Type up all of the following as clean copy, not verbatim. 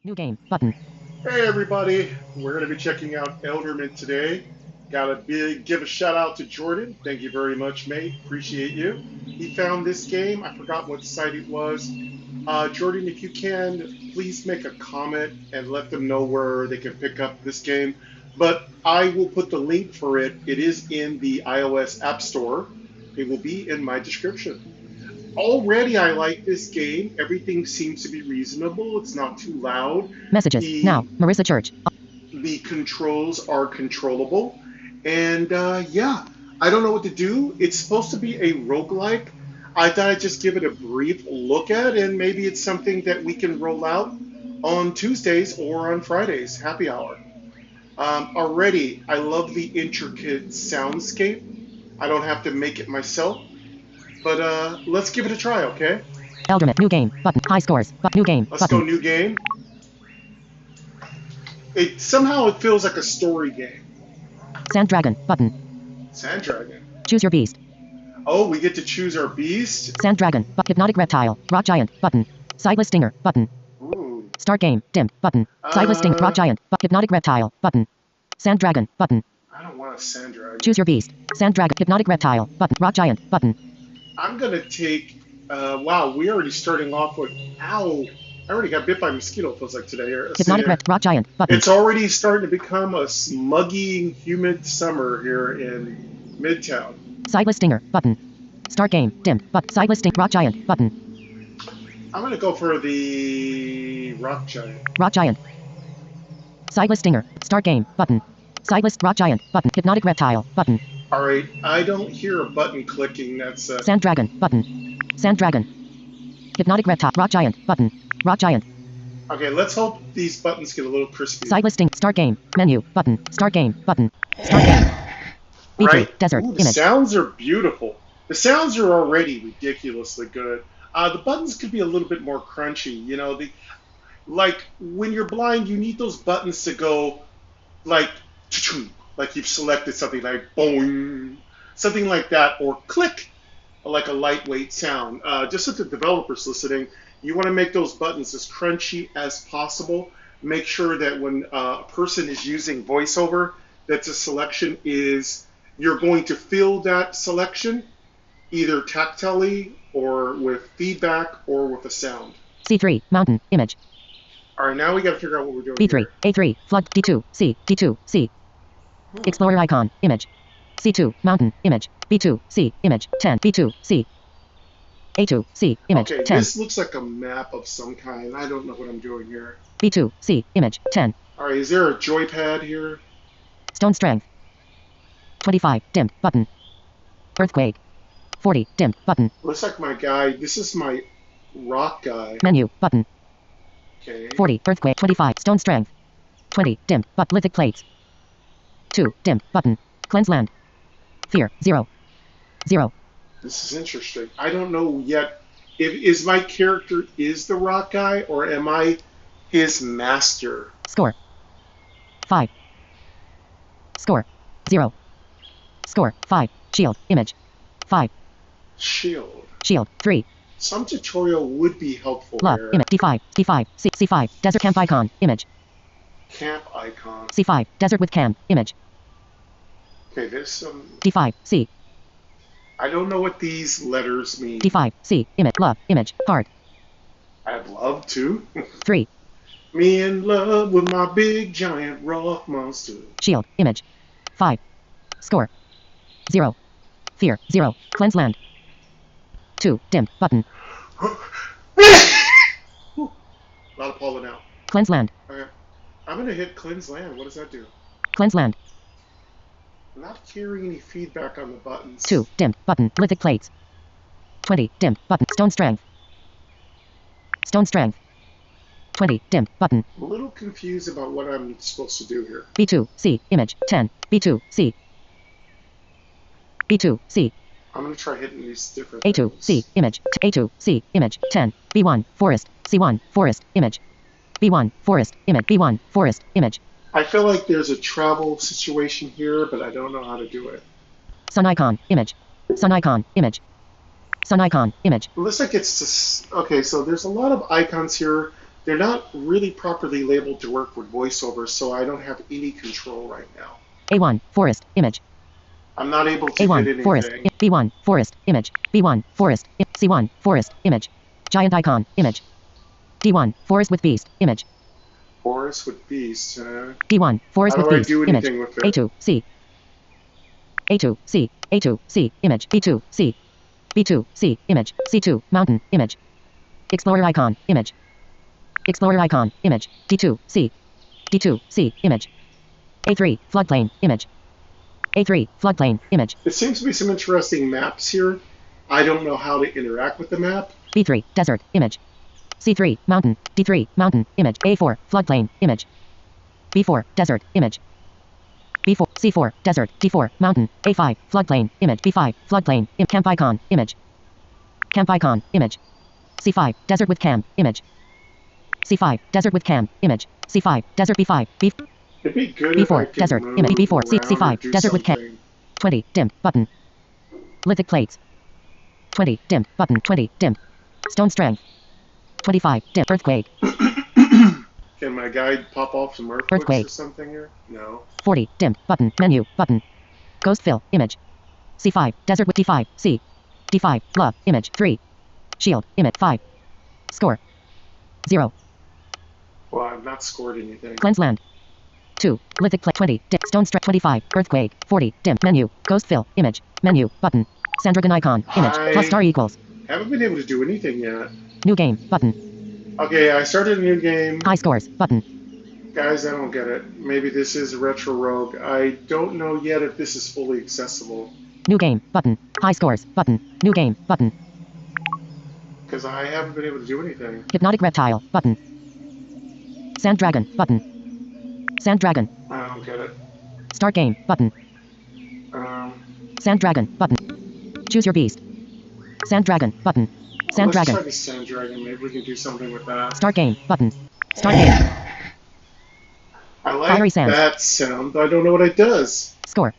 New game. Button. Hey everybody, we're going to be checking out Eldermyth today. Got to give a shout out to Jordan. Thank you very much, mate. Appreciate you. He found this game. I forgot what site it was. Jordan, if you can, please make a comment and let them know where they can pick up this game. But I will put the link for it. It is in the iOS App Store. It will be in my description. Already, I like this game. Everything seems to be reasonable. It's not too loud. Messages. Now. Marissa Church. The controls are controllable. And yeah, I don't know what to do. It's supposed to be a roguelike. I thought I'd just give it a brief look at, and maybe it's something that we can roll out on Tuesdays or on Fridays, happy hour. Already, I love the intricate soundscape. I don't have to make it myself. But let's give it a try, okay? Eldermyth. New game. Button. High scores. New game. Let's go new game. Somehow it feels like a story game. Sand Dragon. Button. Sand Dragon. Choose your beast. Oh, we get to choose our beast? Sand Dragon. Hypnotic Reptile. Rock Giant. Button. Sightless Stinger. Button. Ooh. Start game. Dimmed. Button. Sightless Stinger. Rock Giant. Hypnotic Reptile. Button. Sand Dragon. Button. I don't want a Sand Dragon. Choose your beast. Sand Dragon. Hypnotic Reptile. Button. Rock Giant. Button. I'm going to take... wow, we're already starting off with... Ow! I already got bit by a mosquito, it feels like today. Hypnotic Rock Giant. Button. It's already starting to become a smuggy, humid summer here in Midtown. Sightless Stinger. Button. Start game. Dimmed. Sightless Stinger. Rock Giant. Button. I'm going to go for the Rock Giant. Rock Giant. Sightless Stinger. Start game. Button. Sightless Rock Giant. Button. Hypnotic Reptile. Button. Alright, I don't hear a button clicking. That's Sand Dragon. Button. Sand Dragon. Hypnotic Reptile. Rock Giant. Button. Rock Giant. Okay, let's hope these buttons get a little crispy. Sightless Sting. Start game. Menu. Button. Start game. Button. Start game. B3. Right. Desert. Ooh, the image. sounds are beautiful. The sounds are already ridiculously good. The buttons could be a little bit more crunchy. You know, like when you're blind, you need those buttons to go like you've selected something like boing, something like that, or click, like a lightweight sound. Just so the developers listening, you want to make those buttons as crunchy as possible. Make sure that when a person is using voiceover, that the selection is, you're going to feel that selection either tactilely or with feedback or with a sound. C3. Mountain. Image. All right, now we got to figure out what we're doing. B3. Here. A3. Flood. D2. C. D2. C. Explorer icon. Image. C2. Mountain. Image. B2. C. Image. 10. B2. C. A2. C. Image. Okay, 10. this looks like a map of some kind. I don't know what I'm doing here. B2. C. Image. 10. All right, is there a joypad here? Stone strength. 25. Dimmed. Button. Earthquake. 40. Dimmed. Button. Looks like my guy. This is my rock guy. Menu. Button. Okay. 40. Earthquake. 25. Stone strength. 20. Dimmed. Lithic plates. 2. Dimmed. Button. Cleanse land. Fear. 0. 0. This is interesting. I don't know yet. Is my character is the rock guy or am I his master? Score. 5. Score. 0. Score. 5. Shield. Image. 5. Shield. Shield. 3. Some tutorial would be helpful Love. there. Image. D5. D5. C. C5. Desert camp icon. Image. Camp icon. C5. Desert with cam. Image. Okay, there's some... D5. C. I don't know what these letters mean. D5. C. Image. Love. Image. Heart. I'd love to. 3. Me in love with my big giant rock monster. Shield. Image. 5. Score. 0. Fear. 0. Cleanse land. 2. Dimmed. Button. A lot of pulling out. Cleanse land. Okay. I'm going to hit cleanse land. What does that do? Cleanse land. I'm not hearing any feedback on the buttons. 2. Dimmed. Button. Lithic plates. 20. Dimmed. Button. Stone strength. Stone strength. 20. Dimmed. Button. I'm a little confused about what I'm supposed to do here. B2. C. Image. 10. B2. C. B2. C. I'm going to try hitting these different A2. things. C. Image. A2. C. Image. 10. B1. Forest. C1. Forest. Image. B1. Forest. Image. B1. Forest. Image. I feel like there's a travel situation here, but I don't know how to do it. Sun icon. Image. Sun icon. Image. Sun icon. Image. It looks like it's just... Okay, so there's a lot of icons here. they're not really properly labeled to work with voiceover, so I don't have any control right now. A1, forest, image. I'm not able to A1, hit forest, anything. B1, forest, image. B1, forest, C1, forest, image. Giant icon, image. D1, forest with beast, image. Forest with beast. D1, forest How with do I beast, do image. anything with it? A2, C. A2, C, A2, C, image. B2, C. B2, C, image. C2, mountain, image. Explorer icon, image. Explorer icon, image. D2, C. D2, C, image. A3, floodplain, image. A3, floodplain, image. There seems to be some interesting maps here. I don't know how to interact with the map. B3, desert, image. C3, mountain. D3, mountain, image. A4, floodplain, image. B4, desert, image. B4, C4, desert. D4, mountain. A5, floodplain, image. B5, floodplain, camp icon, image. Camp icon, image. C5, desert with camp, image. C5, desert with camp, image. C5, desert B5, B. It'd be good if I B4, could desert, move image. B4, C, around or C5, do desert with camp. something. 20, dimmed, button. Lithic plates. 20, dimmed, button. 20, dimmed. Stone strength. 25, dimmed, earthquake. Can my guide pop off some earthquakes Earthquake. or something here? No. 40, dimmed, button. Menu, button. Ghost fill, image. C5, desert with D5, C. D5, love, image. 3. Shield, image. 5. Score. 0. Well, I've not scored anything. Cleanse land. 2. Lithic plate. 20. Stone strength. 25. Earthquake. 40. Dim. Menu. Ghost fill. Image. Menu. Button. Sandragon icon. Image. Plus star equals. Haven't been able to do anything yet. New game. Button. Okay, I started a new game. High scores. Button. Guys, I don't get it. Maybe this is a retro rogue. I don't know yet if this is fully accessible. New game. Button. High scores. Button. New game. Button. Because I haven't been able to do anything. Hypnotic reptile. Button. Sand dragon. Button. Sand dragon. I don't get it. Start game. Button. Sand dragon. Button. Choose your beast. Sand dragon. Button. Sand Let's dragon. try the sand dragon. Maybe we can do something with that. Start game. Button. Start game. I like Fiery sands. that sound, but I don't know what it does. Score.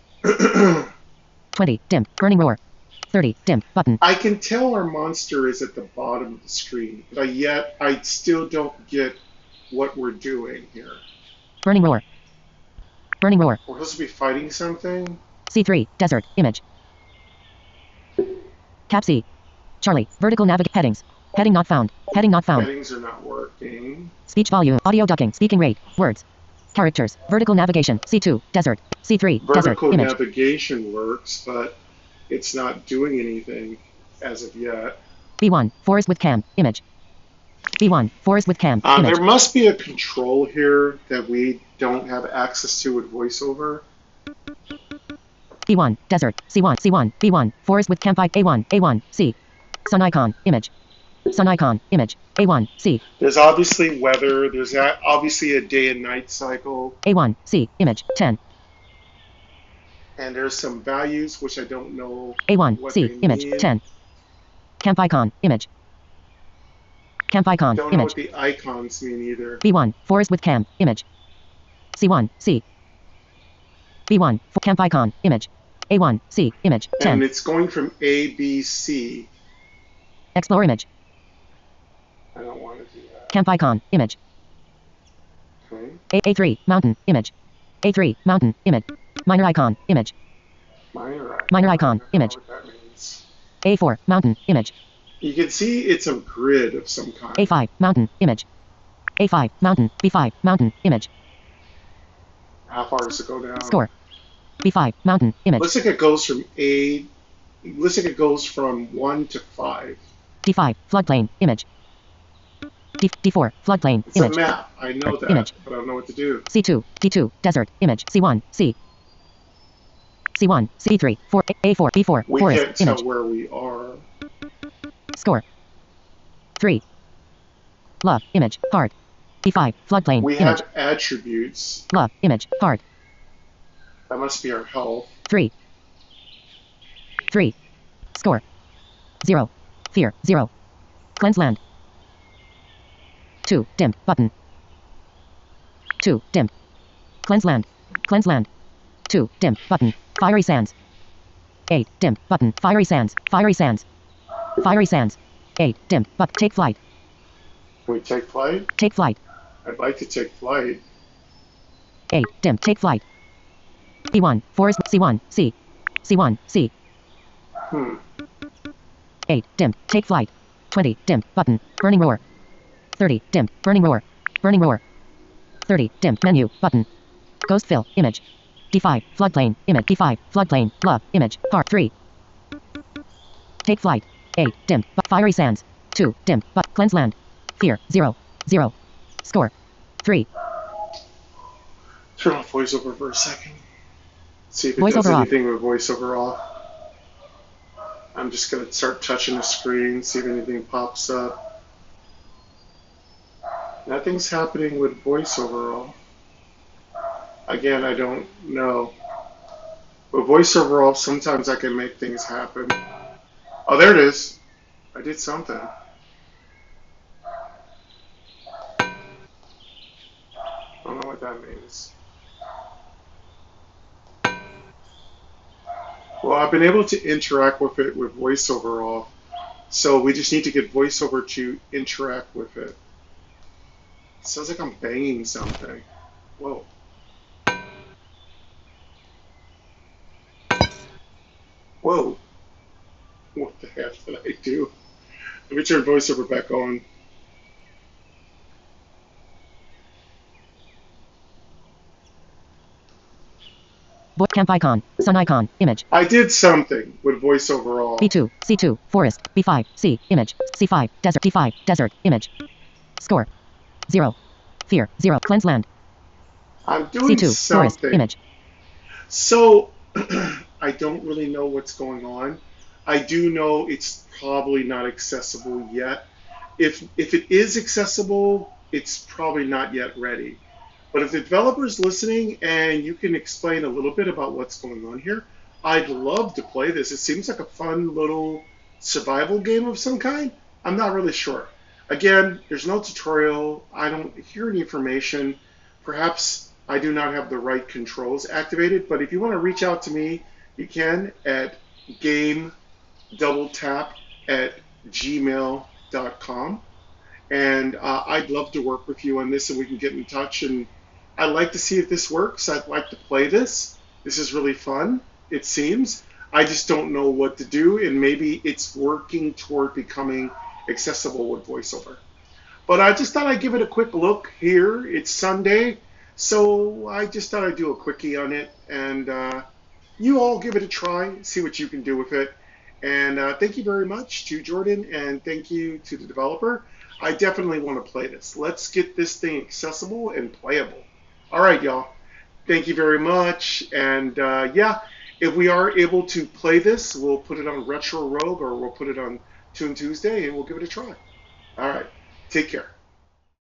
20. Dim. Burning roar. 30. Dim. Button. I can tell our monster is at the bottom of the screen, but yet I still don't get what we're doing here. Burning roar. Burning roar. We're supposed to be fighting something? C3. Desert. Image. Cap C. Charlie. Vertical navigate. Headings. Heading not found. Heading not found. Settings are not working. Speech volume. Audio ducking. Speaking rate. Words. Characters. Vertical navigation. C2. Desert. C3. Desert. Vertical Image. navigation works, but it's not doing anything as of yet. B1. Forest with cam. Image. B1. Forest with cam. Image. There must be a control here that we don't have access to with voiceover. B1. Desert. C1. C1. B1. Forest with camp. A1. A1. C. Sun icon. Image. Sun icon. Image. A1. C. There's obviously weather. There's obviously a day and night cycle. A1. C. Image. 10. And there's some values which I don't know. A1. what C. they Image. mean. 10. Camp icon. Image. Camp icon. Don't know Image. what the icons mean either. B1. Forest with cam. Image. C1. C. B1. Camp icon. Image. A1. C. Image. 10. And it's going from A, B, C. Explore image. I don't want to do that. Camp icon. Image. Okay. A3. Mountain. Image. A3. Mountain. Image. Minor icon. Image. Minor icon. I don't know Image. what that means. A4. Mountain. Image. You can see it's a grid of some kind. A5. Mountain. Image. A5. Mountain. B5. Mountain. Image. How far does it go down? Score. B5. Mountain. Image. Looks like it goes from A. Looks like it goes from 1 to 5. D5. Floodplain. Image. D4. Floodplain. It's Image. a map. I know that, Image. but I don't know what to do. C2. D2. Desert. Image. C1. C. C1. C3. 4. A4. B4. We Forest. can't tell Image. where we are. Score. 3. Love. Image. Heart. B5. Floodplain. We Image. have attributes. Love. Image. Heart. That must be our health. 3. 3. Score. 0. Fear. 0. Cleanse land. 2. Dimmed. Button. 2. Dimmed. Cleanse land. Cleanse land. 2. Dimmed. Button. Fiery sands. 8. Dimmed. Button. Fiery sands. Fiery sands. Fiery sands. 8. Dimmed. But take flight. Can we take flight? Take flight. I'd like to take flight. A. Dim. Take flight. B1. Forest. C1. C. C1. C. Hmm. 8. Dim. Take flight. 20. Dim. Button. Burning roar. 30. Dim. Burning roar. Burning roar. 30. Dim. Menu. Button. Ghost fill. Image. D5. Floodplain. Image. D5. Floodplain. Love. Image. Part 3. Take flight. 8. Dim. Fiery sands. 2. Dim. Cleanse land. Fear. 0. 0. Score. 3. Turn off voiceover for a second. See if it Voiceover does off. anything with voiceover off. I'm just going to start touching the screen, see if anything pops up. Nothing's happening with voiceover off. Again, I don't know. With voiceover off, sometimes I can make things happen. Oh, there it is. I did something. I don't know what that means. Well, I've been able to interact with it with voiceover off, so we just need to get voiceover to interact with it. It sounds like I'm banging something. Whoa. Whoa. What the heck did I do? Let me turn voiceover back on. Camp icon. Sun icon. Image. I did something with voiceover off. B2. C2. Forest. B5. C. Image. C5. Desert. D5. Desert. Image. Score. 0. Fear. 0. Cleanse land. I'm doing C2. something. Forest. Image. So, I don't really know what's going on. I do know it's probably not accessible yet. If it is accessible, it's probably not yet ready. But if the developer's listening and you can explain a little bit about what's going on here, I'd love to play this. It seems like a fun little survival game of some kind. I'm not really sure. Again, there's no tutorial. I don't hear any information. Perhaps I do not have the right controls activated, but if you want to reach out to me, you can at gamedoubletap@gmail.com. And I'd love to work with you on this and we can get in touch. And I'd like to see if this works. I'd like to play this. This is really fun, it seems. I just don't know what to do, and maybe it's working toward becoming accessible with voiceover. But I just thought I'd give it a quick look here. It's Sunday, so I just thought I'd do a quickie on it. And you all give it a try, see what you can do with it. And thank you very much to Jordan, and thank you to the developer. I definitely want to play this. Let's get this thing accessible and playable. All right, y'all. Thank you very much. And yeah, if we are able to play this, we'll put it on Retro Rogue or we'll put it on Toon Tuesday and we'll give it a try. All right. Take care.